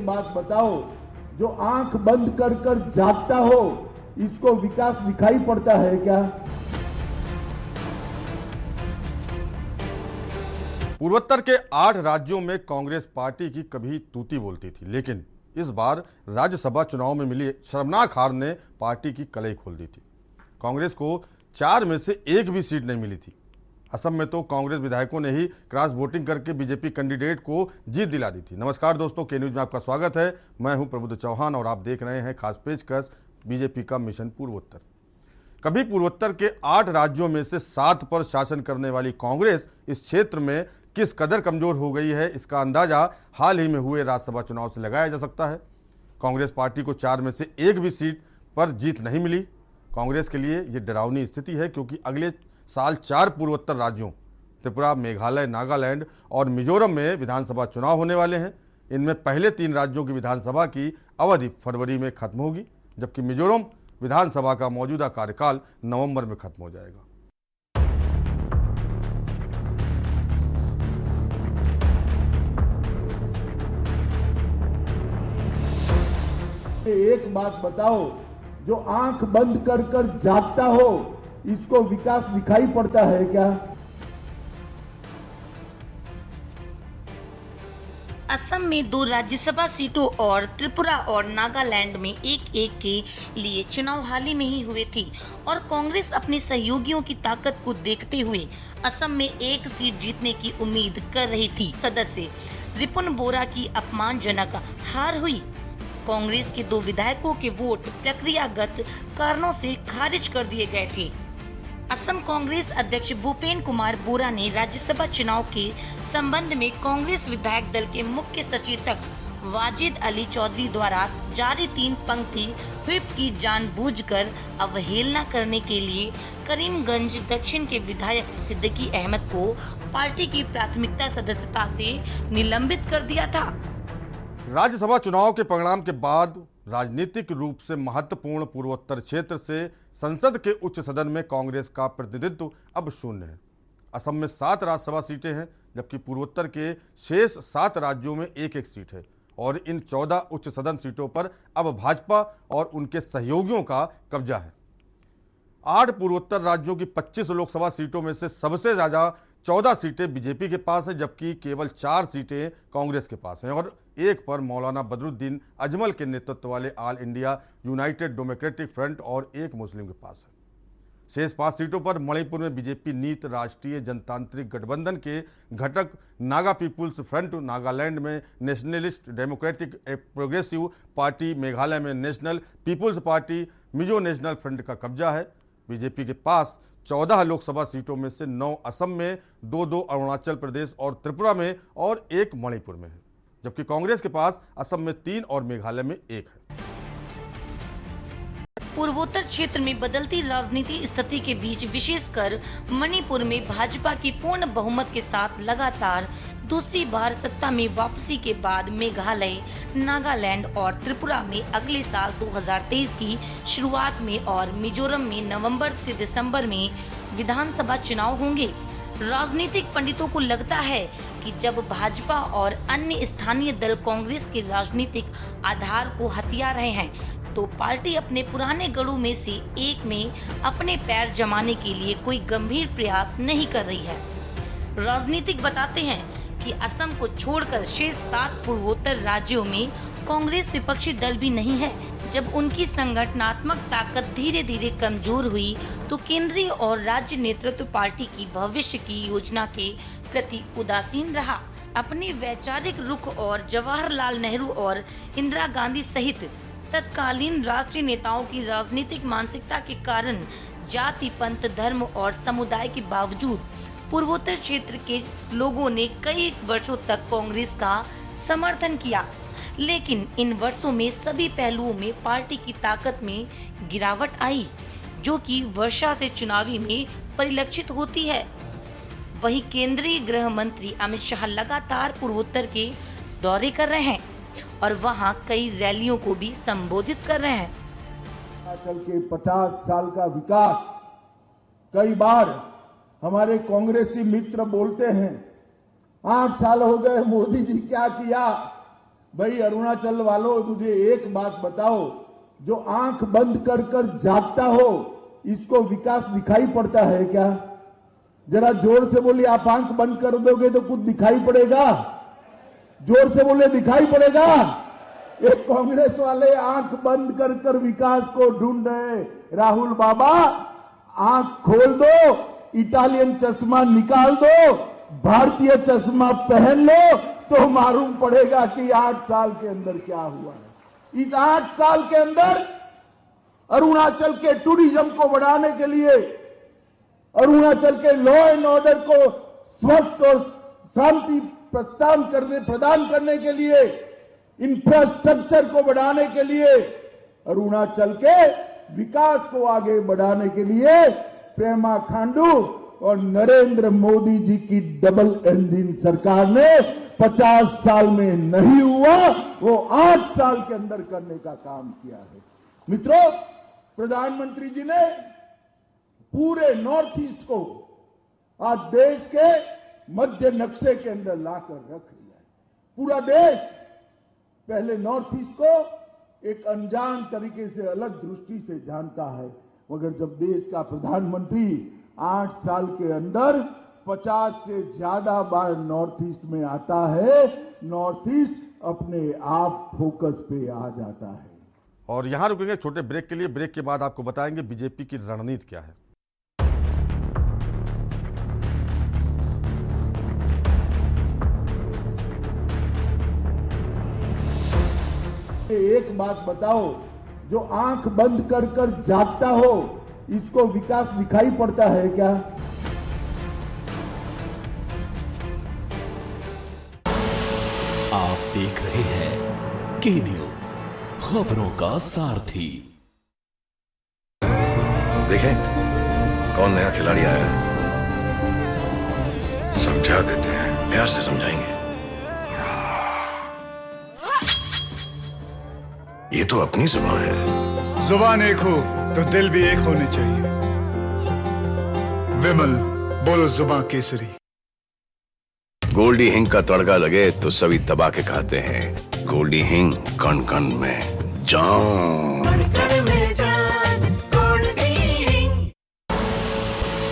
बात बताओ, जो आंख बंद कर कर जागता हो, इसको विकास दिखाई पड़ता है क्या? पूर्वोत्तर के 8 राज्यों में कांग्रेस पार्टी की कभी तूती बोलती थी, लेकिन इस बार राज्यसभा चुनाव में मिली शर्मनाक हार ने पार्टी की कलई खोल दी थी। कांग्रेस को 4 में से एक भी सीट नहीं मिली थी। असम में तो कांग्रेस विधायकों ने ही क्रॉस वोटिंग करके बीजेपी कैंडिडेट को जीत दिला दी थी। नमस्कार दोस्तों, के न्यूज में आपका स्वागत है। मैं हूं प्रबुद्ध चौहान और आप देख रहे हैं खास पेशकश बीजेपी का मिशन पूर्वोत्तर। कभी पूर्वोत्तर के 8 राज्यों में से 7 पर शासन करने वाली कांग्रेस इस क्षेत्र में किस कदर कमजोर हो गई है, इसका अंदाजा हाल ही में हुए राज्यसभा चुनाव से लगाया जा सकता है। कांग्रेस पार्टी को 4 में से एक भी सीट पर जीत नहीं मिली। कांग्रेस के लिए ये डरावनी स्थिति है, क्योंकि अगले साल 4 पूर्वोत्तर राज्यों त्रिपुरा, मेघालय, नागालैंड और मिजोरम में विधानसभा चुनाव होने वाले हैं। इनमें पहले 3 राज्यों की विधानसभा की अवधि फरवरी में खत्म होगी, जबकि मिजोरम विधानसभा का मौजूदा कार्यकाल नवंबर में खत्म हो जाएगा। एक बात बताओ, जो आंख बंद कर कर जागता हो, इसको विकास दिखाई पड़ता है क्या? असम में 2 राज्यसभा सीटों और त्रिपुरा और नागालैंड में एक के लिए चुनाव हाल ही में ही हुए थे और कांग्रेस अपने सहयोगियों की ताकत को देखते हुए असम में एक सीट जीतने की उम्मीद कर रही थी। सदस्य रिपुन बोरा की अपमानजनक हार हुई। कांग्रेस के 2 विधायकों के वोट प्रक्रियागत कारणों से खारिज कर दिए गए थे। असम कांग्रेस अध्यक्ष भूपेन कुमार बोरा ने राज्यसभा चुनाव के संबंध में कांग्रेस विधायक दल के मुख्य सचेतक वाजिद अली चौधरी द्वारा जारी 3 पंक्ति व्हिप की जानबूझकर अवहेलना करने के लिए करीमगंज दक्षिण के विधायक सिद्दीकी अहमद को पार्टी की प्राथमिकता सदस्यता से निलंबित कर दिया था। राज्यसभा चुनाव के परिणाम के बाद राजनीतिक रूप से महत्वपूर्ण पूर्वोत्तर क्षेत्र से संसद के उच्च सदन में कांग्रेस का प्रतिनिधित्व अब शून्य है। असम में 7 राज्यसभा सीटें हैं, जबकि पूर्वोत्तर के शेष 7 राज्यों में एक सीट है और इन 14 उच्च सदन सीटों पर अब भाजपा और उनके सहयोगियों का कब्जा है। 8 पूर्वोत्तर राज्यों की 25 लोकसभा सीटों में से सबसे ज़्यादा 14 सीटें बीजेपी के पास हैं, जबकि केवल 4 सीटें कांग्रेस के पास हैं और एक पर मौलाना बदरुद्दीन अजमल के नेतृत्व वाले all India United democratic front और एक मुस्लिम के पास है। शेष 5 सीटों पर मणिपुर में बीजेपी नीत राष्ट्रीय जनतांत्रिक गठबंधन के घटक नागा पीपुल्स फ्रंट, नागालैंड में nationalist democratic progressive party, Meghalaya में national peoples party, Mizo national front का कब्जा है। बीजेपी के पास 14 लोकसभा सीटों में से 9 असम में, 2 अरुणाचल प्रदेश और त्रिपुरा में और 1 मणिपुर में है, जबकि कांग्रेस के पास असम में 3 और मेघालय में 1 है। पूर्वोत्तर क्षेत्र में बदलती राजनीति स्थिति के बीच विशेषकर मणिपुर में भाजपा की पूर्ण बहुमत के साथ लगातार दूसरी बार सत्ता में वापसी के बाद मेघालय, नागालैंड और त्रिपुरा में अगले साल 2023 की शुरुआत में और मिजोरम में नवंबर से दिसंबर में विधानसभा चुनाव होंगे। राजनीतिक पंडितों को लगता है कि जब भाजपा और अन्य स्थानीय दल कांग्रेस के राजनीतिक आधार को हथिया रहे हैं, तो पार्टी अपने पुराने गढ़ों में से एक में अपने पैर जमाने के लिए कोई गंभीर प्रयास नहीं कर रही है। राजनीतिक बताते हैं कि असम को छोड़कर शेष 7 पूर्वोत्तर राज्यों में कांग्रेस विपक्षी दल भी नहीं है। जब उनकी संगठनात्मक ताकत धीरे धीरे कमजोर हुई, तो केंद्रीय और राज्य नेतृत्व पार्टी की भविष्य की योजना के प्रति उदासीन रहा। अपने वैचारिक रुख और जवाहरलाल नेहरू और इंदिरा गांधी सहित तत्कालीन राष्ट्रीय नेताओं की राजनीतिक मानसिकता के कारण जाति, पंथ, धर्म और समुदाय के बावजूद पूर्वोत्तर क्षेत्र के लोगों ने कई वर्षों तक कांग्रेस का समर्थन किया, लेकिन इन वर्षों में सभी पहलुओं में पार्टी की ताकत में गिरावट आई, जो कि वर्षा से चुनावी में परिलक्षित होती है। वहीं केंद्रीय गृह मंत्री अमित शाह लगातार पूर्वोत्तर के दौरे कर रहे हैं और वहां कई रैलियों को भी संबोधित कर रहे हैं। हिमाचल के 50 साल का विकास, कई बार हमारे कांग्रेसी मित्र बोलते हैं 8 साल हो गए मोदी जी क्या किया, भाई अरुणाचल वालों, मुझे एक बात बताओ, जो आंख बंद कर कर जागता हो, इसको विकास दिखाई पड़ता है क्या? जरा जोर से बोलिए, आप आंख बंद कर दोगे तो कुछ दिखाई पड़ेगा? जोर से बोले, दिखाई पड़ेगा? ये कांग्रेस वाले आंख बंद कर कर विकास को ढूंढ रहे। राहुल बाबा, आंख खोल दो, इटालियन चश्मा निकाल दो, भारतीय चश्मा पहन लो, तो मालूम पड़ेगा कि 8 साल के अंदर क्या हुआ है। इस 8 साल के अंदर अरुणाचल के टूरिज्म को बढ़ाने के लिए, अरुणाचल के लॉ एंड ऑर्डर को स्वस्थ और शांति प्रदान करने के लिए, इंफ्रास्ट्रक्चर को बढ़ाने के लिए, अरुणाचल के विकास को आगे बढ़ाने के लिए पेमा खांडू और नरेंद्र मोदी जी की डबल इंजन सरकार ने 50 साल में नहीं हुआ, वो 8 साल के अंदर करने का काम किया है। मित्रों, प्रधानमंत्री जी ने पूरे नॉर्थ ईस्ट को आज देश के मध्य नक्शे के अंदर लाकर रख लिया है। पूरा देश पहले नॉर्थ ईस्ट को एक अनजान तरीके से, अलग दृष्टि से जानता है, मगर जब देश का प्रधानमंत्री 8 साल के अंदर 50 से ज्यादा बार नॉर्थ ईस्ट में आता है, नॉर्थ ईस्ट अपने आप फोकस पे आ जाता है। और यहां रुकेंगे छोटे ब्रेक के लिए। ब्रेक के बाद आपको बताएंगे बीजेपी की रणनीति क्या है। एक बात बताओ, जो आंख बंद कर कर जागता हो, इसको विकास दिखाई पड़ता है क्या? आप देख रहे हैं के न्यूज, खबरों का सारथी। देखें कौन नया खिलाड़ी आया है, समझा देते हैं, प्यार से समझाएंगे। ये तो अपनी जुबान है। जुबान एक हो तो दिल भी एक होने चाहिए। विमल, बोलो जुबान केसरी। गोल्डी हिंग का तड़का लगे तो सभी दबा के खाते हैं। गोल्डी हिंग, कण कण में जान।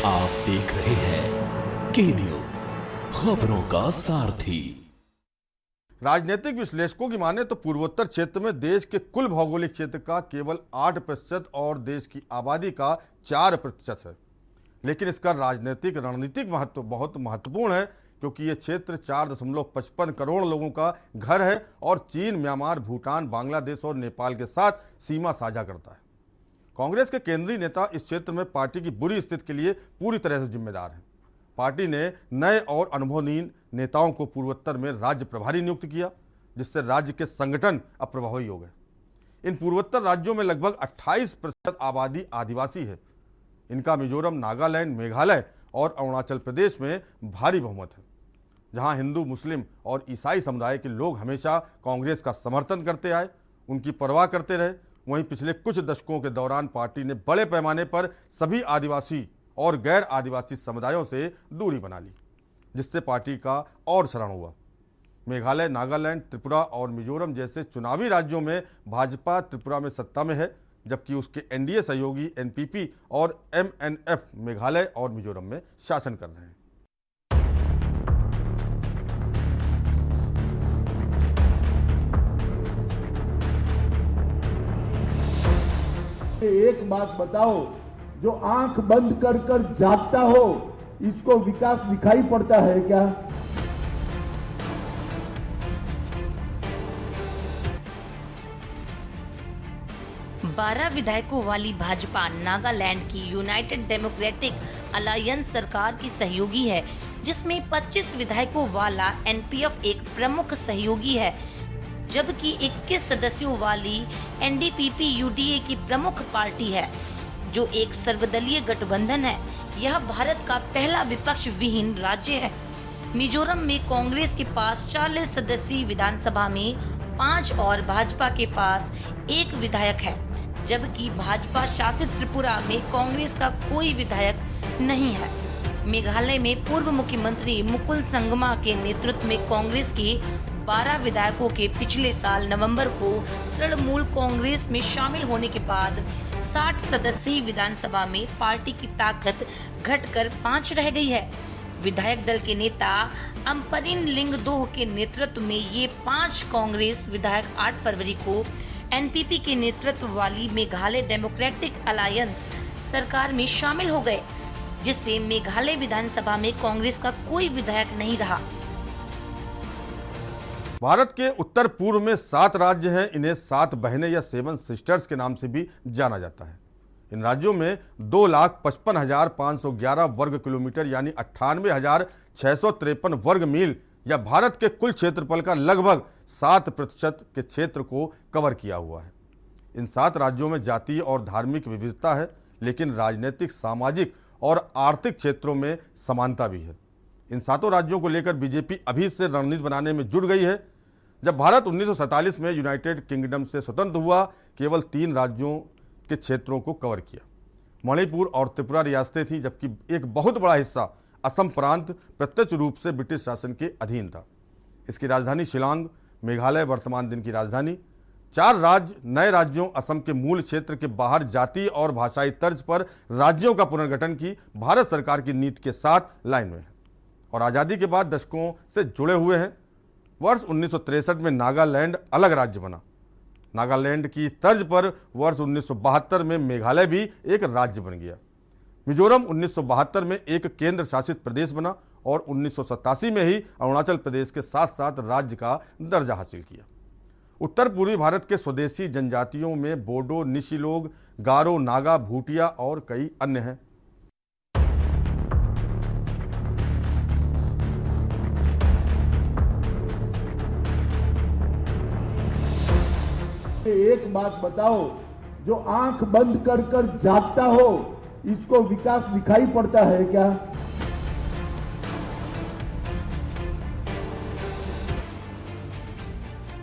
आप देख रहे हैं के न्यूज, खबरों का सारथी। राजनीतिक विश्लेषकों की माने तो पूर्वोत्तर क्षेत्र में देश के कुल भौगोलिक क्षेत्र का केवल 8% और देश की आबादी का 4% है। लेकिन इसका राजनीतिक रणनीतिक महत्व बहुत महत्वपूर्ण है, क्योंकि ये क्षेत्र 4.55 करोड़ लोगों का घर है और चीन, म्यांमार, भूटान, बांग्लादेश और नेपाल के साथ सीमा साझा करता है। कांग्रेस के केंद्रीय नेता इस क्षेत्र में पार्टी की बुरी स्थिति के लिए पूरी तरह से जिम्मेदार हैं। पार्टी ने नए और अनुभवहीन नेताओं को पूर्वोत्तर में राज्य प्रभारी नियुक्त किया, जिससे राज्य के संगठन अब प्रभावी हो गए। इन पूर्वोत्तर राज्यों में लगभग 28% आबादी आदिवासी है। इनका मिजोरम, नागालैंड, मेघालय और अरुणाचल प्रदेश में भारी बहुमत है, जहां हिंदू, मुस्लिम और ईसाई समुदाय के लोग हमेशा कांग्रेस का समर्थन करते आए, उनकी परवाह करते रहे। वहीं पिछले कुछ दशकों के दौरान पार्टी ने बड़े पैमाने पर सभी आदिवासी और गैर आदिवासी समुदायों से दूरी बना ली, जिससे पार्टी का और क्षरण हुआ। मेघालय, नागालैंड, त्रिपुरा और मिजोरम जैसे चुनावी राज्यों में भाजपा त्रिपुरा में सत्ता में है, जबकि उसके एनडीए सहयोगी एनपीपी और एमएनएफ मेघालय और मिजोरम में शासन कर रहे हैं। एक बात बताओ, जो आंख बंद कर कर जागता हो, इसको विकास दिखाई पड़ता है क्या? बारह विधायकों वाली भाजपा नागालैंड की यूनाइटेड डेमोक्रेटिक अलायंस सरकार की सहयोगी है, जिसमें 25 विधायकों वाला एनपीएफ एक प्रमुख सहयोगी है, जबकि 21 सदस्यों वाली एनडीपीपी यूडीए की प्रमुख पार्टी है, जो एक सर्वदलीय गठबंधन है। यह भारत का पहला विपक्ष विहीन राज्य है। मिजोरम में कांग्रेस के पास 40 सदस्यीय विधानसभा में 5 और भाजपा के पास 1 विधायक है, जबकि भाजपा शासित त्रिपुरा में कांग्रेस का कोई विधायक नहीं है। मेघालय में पूर्व मुख्यमंत्री मुकुल संगमा के नेतृत्व में कांग्रेस की 12 विधायकों के पिछले साल नवंबर को तृणमूल कांग्रेस में शामिल होने के बाद 60 सदस्यीय विधानसभा में पार्टी की ताकत घटकर 5 रह गई है। विधायक दल के नेता अम्परिन लिंगदोह के नेतृत्व में ये 5 कांग्रेस विधायक 8 फरवरी को एनपीपी के नेतृत्व वाली मेघालय डेमोक्रेटिक अलायंस सरकार में शामिल हो गए, जिससे मेघालय विधानसभा में कांग्रेस का कोई विधायक नहीं रहा। भारत के उत्तर पूर्व में 7 राज्य हैं। इन्हें 7 बहनें या 7 सिस्टर्स के नाम से भी जाना जाता है। इन राज्यों में 2,55,511 वर्ग किलोमीटर यानी 98,653 वर्ग मील या भारत के कुल क्षेत्रफल का लगभग 7% के क्षेत्र को कवर किया हुआ है। इन 7 राज्यों में जातीय और धार्मिक विविधता है, लेकिन राजनीतिक, सामाजिक और आर्थिक क्षेत्रों में समानता भी है। इन 7 राज्यों को लेकर बीजेपी अभी से रणनीति बनाने में जुट गई है। जब भारत 1947 में यूनाइटेड किंगडम से स्वतंत्र हुआ, केवल 3 राज्यों के क्षेत्रों को कवर किया। मणिपुर और त्रिपुरा रियासतें थीं, जबकि एक बहुत बड़ा हिस्सा असम प्रांत प्रत्यक्ष रूप से ब्रिटिश शासन के अधीन था। इसकी राजधानी शिलांग, मेघालय वर्तमान दिन की राजधानी। 4 नए राज्यों असम के मूल क्षेत्र के बाहर जातीय और भाषाई तर्ज पर राज्यों का पुनर्गठन की भारत सरकार की नीति के साथ लाइन में है और आज़ादी के बाद दशकों से जुड़े हुए हैं। वर्ष 1963 में नागालैंड अलग राज्य बना। नागालैंड की तर्ज पर वर्ष 1972 में मेघालय भी एक राज्य बन गया। मिजोरम 1972 में एक केंद्र शासित प्रदेश बना और 1987 में ही अरुणाचल प्रदेश के साथ साथ राज्य का दर्जा हासिल किया। उत्तर पूर्वी भारत के स्वदेशी जनजातियों में बोडो, निशी लोग, गारो, नागा, भूटिया और कई अन्य हैं। एक बात बताओ, जो आंख बंद कर कर जागता हो, इसको विकास दिखाई पड़ता है क्या?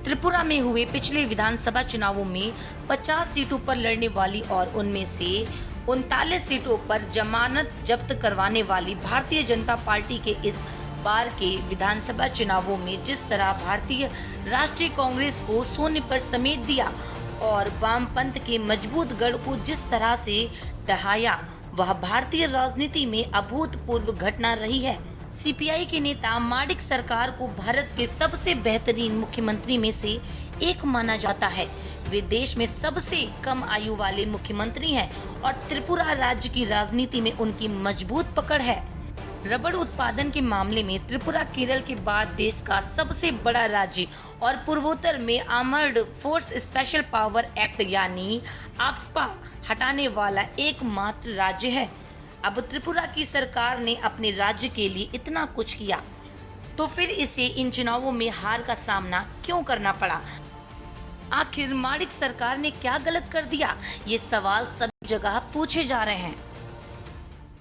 त्रिपुरा में हुए पिछले विधानसभा चुनावों में 50 सीटों पर लड़ने वाली और उनमें से 39 सीटों पर जमानत जब्त करवाने वाली भारतीय जनता पार्टी के इस बार के विधानसभा चुनावों में जिस तरह भारतीय राष्ट्रीय कांग्रेस को शून्य पर समेट दिया और वामपंथ के मजबूत गढ़ को जिस तरह से ढहाया, वह भारतीय राजनीति में अभूतपूर्व घटना रही है। सीपीआई के नेता माणिक सरकार को भारत के सबसे बेहतरीन मुख्यमंत्री में से एक माना जाता है। वे देश में सबसे कम आयु वाले मुख्यमंत्री हैं और त्रिपुरा राज्य की राजनीति में उनकी मजबूत पकड़ है। रबड़ उत्पादन के मामले में त्रिपुरा केरल के बाद देश का सबसे बड़ा राज्य और पूर्वोत्तर में armoured force special power act यानी आफ्स्पा हटाने वाला एकमात्र राज्य है। अब त्रिपुरा की सरकार ने अपने राज्य के लिए इतना कुछ किया, तो फिर इसे इन चुनावों में हार का सामना क्यों करना पड़ा? आखिर माणिक सरकार ने क्या गलत कर दिया? ये सवाल सब जगह पूछे जा रहे हैं।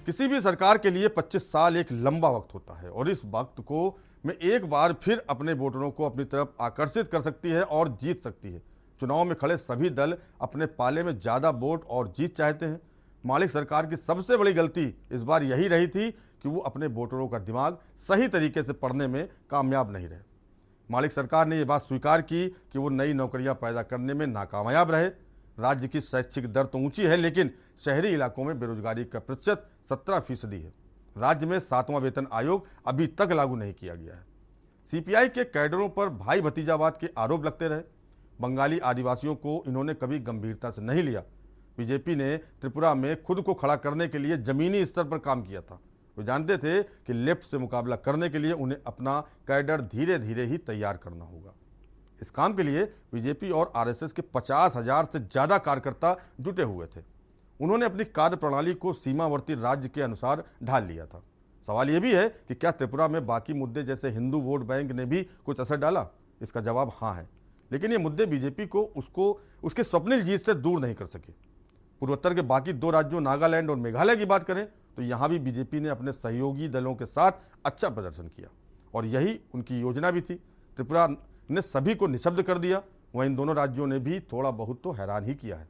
किसी भी सरकार के लिए 25 साल एक लंबा वक्त होता है और इस वक्त को में एक बार फिर अपने वोटरों को अपनी तरफ आकर्षित कर सकती है और जीत सकती है। चुनाव में खड़े सभी दल अपने पाले में ज़्यादा वोट और जीत चाहते हैं। माणिक सरकार की सबसे बड़ी गलती इस बार यही रही थी कि वो अपने वोटरों का दिमाग सही तरीके से पढ़ने में कामयाब नहीं रहे। माणिक सरकार ने ये बात स्वीकार की कि वो नई नौकरियां पैदा करने में नाकामयाब रहे। राज्य की शैक्षिक दर तो ऊंची है, लेकिन शहरी इलाकों में बेरोजगारी का प्रतिशत 17% है। राज्य में 7वां वेतन आयोग अभी तक लागू नहीं किया गया है। सीपीआई के कैडरों पर भाई भतीजावाद के आरोप लगते रहे। बंगाली आदिवासियों को इन्होंने कभी गंभीरता से नहीं लिया। बीजेपी ने त्रिपुरा में खुद को खड़ा करने के लिए जमीनी स्तर पर काम किया था। वे जानते थे कि लेफ्ट से मुकाबला करने के लिए उन्हें अपना कैडर धीरे धीरे ही तैयार करना होगा। इस काम के लिए बीजेपी और आरएसएस के 50,000 से ज़्यादा कार्यकर्ता जुटे हुए थे। उन्होंने अपनी कार्यप्रणाली को सीमावर्ती राज्य के अनुसार ढाल लिया था। सवाल ये भी है कि क्या त्रिपुरा में बाकी मुद्दे जैसे हिंदू वोट बैंक ने भी कुछ असर डाला? इसका जवाब हाँ है, लेकिन ये मुद्दे बीजेपी को उसके स्वप्निल जीत से दूर नहीं कर सके। पूर्वोत्तर के बाकी 2 राज्यों नागालैंड और मेघालय की बात करें तो यहाँ भी बीजेपी ने अपने सहयोगी दलों के साथ अच्छा प्रदर्शन किया और यही उनकी योजना भी थी। त्रिपुरा ने सभी को निशब्द कर दिया, वहीं इन दोनों राज्यों ने भी थोड़ा बहुत तो हैरान ही किया है।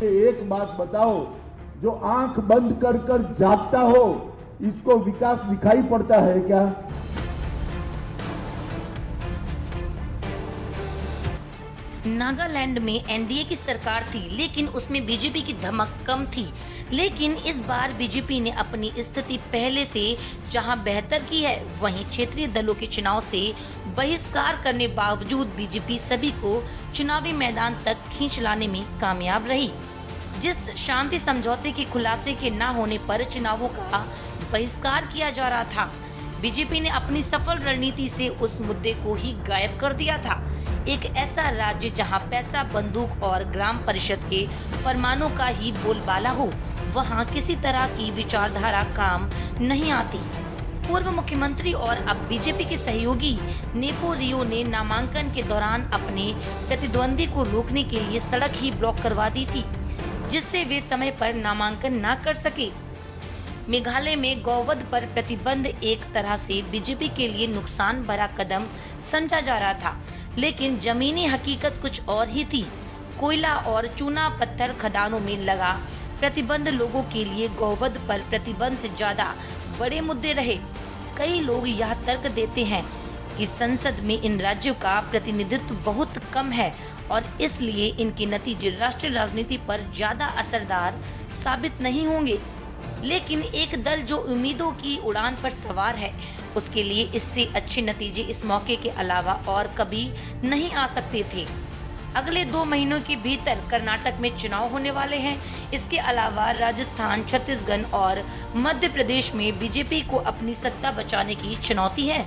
एक बात बताओ, जो आंख बंद कर कर जागता हो, इसको विकास दिखाई पड़ता है क्या? नागालैंड में एनडीए की सरकार थी, लेकिन उसमें बीजेपी की धमक कम थी। लेकिन इस बार बीजेपी ने अपनी स्थिति पहले से जहां बेहतर की है, वहीं क्षेत्रीय दलों के चुनाव से बहिष्कार करने बावजूद बीजेपी सभी को चुनावी मैदान तक खींच लाने में कामयाब रही। जिस शांति समझौते के खुलासे के न होने पर चुनावों का बहिष्कार किया जा रहा था, बीजेपी ने अपनी सफल रणनीति से उस मुद्दे को ही गायब कर दिया था। एक ऐसा राज्य जहां पैसा, बंदूक और ग्राम परिषद के फरमानों का ही बोलबाला हो, वहां किसी तरह की विचारधारा काम नहीं आती। पूर्व मुख्यमंत्री और अब बीजेपी के सहयोगी नेपो रियो ने नामांकन के दौरान अपने प्रतिद्वंदी को रोकने के लिए सड़क ही ब्लॉक करवा दी थी, जिससे वे समय पर नामांकन न कर सके। मेघालय में गौवध पर प्रतिबंध एक तरह से बीजेपी के लिए नुकसान भरा कदम समझा जा रहा था, लेकिन जमीनी हकीकत कुछ और ही थी। कोयला और चूना पत्थर खदानों में लगा प्रतिबंध लोगों के लिए गौवध पर प्रतिबंध से ज्यादा बड़े मुद्दे रहे। कई लोग यह तर्क देते हैं कि संसद में इन राज्यों का प्रतिनिधित्व बहुत कम है और इसलिए इनके नतीजे राष्ट्रीय राजनीति पर ज्यादा असरदार साबित नहीं होंगे। लेकिन एक दल जो उम्मीदों की उड़ान पर सवार है, उसके लिए इससे अच्छे नतीजे इस मौके के अलावा और कभी नहीं आ सकते थे। अगले 2 महीनों के भीतर कर्नाटक में चुनाव होने वाले हैं। इसके अलावा राजस्थान, छत्तीसगढ़ और मध्य प्रदेश में बीजेपी को अपनी सत्ता बचाने की चुनौती है। –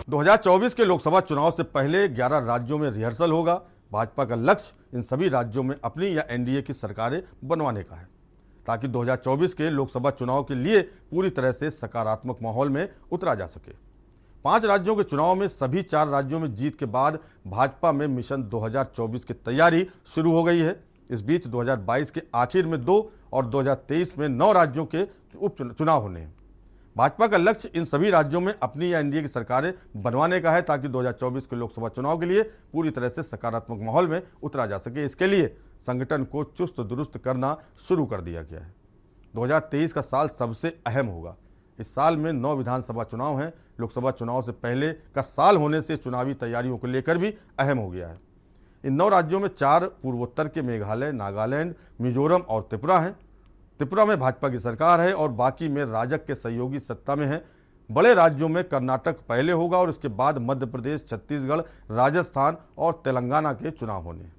2024 के लोकसभा चुनाव से पहले 11 राज्यों में रिहर्सल होगा। भाजपा का लक्ष्य इन सभी राज्यों में अपनी या एनडीए की सरकारें बनवाने का है, ताकि 2024 के लोकसभा चुनाव के लिए पूरी तरह से सकारात्मक माहौल में उतरा जा सके। 5 राज्यों के चुनाव में सभी 4 राज्यों में जीत के बाद भाजपा में मिशन 2024 की तैयारी शुरू हो गई है। इस बीच 2022 के आखिर में 2 और 2023 में 9 राज्यों के उपचुनाव होने हैं। भाजपा का लक्ष्य इन सभी राज्यों में अपनी या एनडीए की सरकारें बनवाने का है, ताकि 2024 के लोकसभा चुनाव के लिए पूरी तरह से सकारात्मक माहौल में उतरा जा सके। इसके लिए संगठन को चुस्त दुरुस्त करना शुरू कर दिया गया है। 2023 का साल सबसे अहम होगा। इस साल में 9 विधानसभा चुनाव हैं। लोकसभा चुनाव से पहले का साल होने से चुनावी तैयारियों को लेकर भी अहम हो गया है। इन 9 राज्यों में 4 पूर्वोत्तर के मेघालय, नागालैंड, मिजोरम और त्रिपुरा हैं। त्रिपुरा में भाजपा की सरकार है और बाकी में राजग के सहयोगी सत्ता में हैं। बड़े राज्यों में कर्नाटक पहले होगा और इसके बाद मध्य प्रदेश, छत्तीसगढ़, राजस्थान और तेलंगाना के चुनाव होने हैं।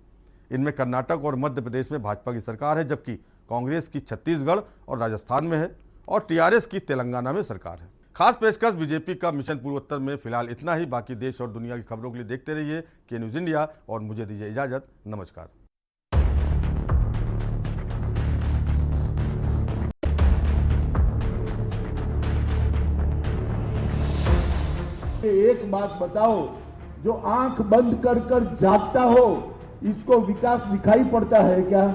इनमें कर्नाटक और मध्य प्रदेश में भाजपा की सरकार है, जबकि कांग्रेस की छत्तीसगढ़ और राजस्थान में है और टीआरएस की तेलंगाना में सरकार है। खास पेशकश बीजेपी का मिशन पूर्वोत्तर में फिलहाल इतना ही। बाकी देश और दुनिया की खबरों के लिए देखते रहिए के न्यूज़ इंडिया और मुझे दीजिए इजाजत। नमस्कार। एक बात बताओ, जो आंख बंद कर कर जागता हो, इसको विकास दिखाई पड़ता है क्या?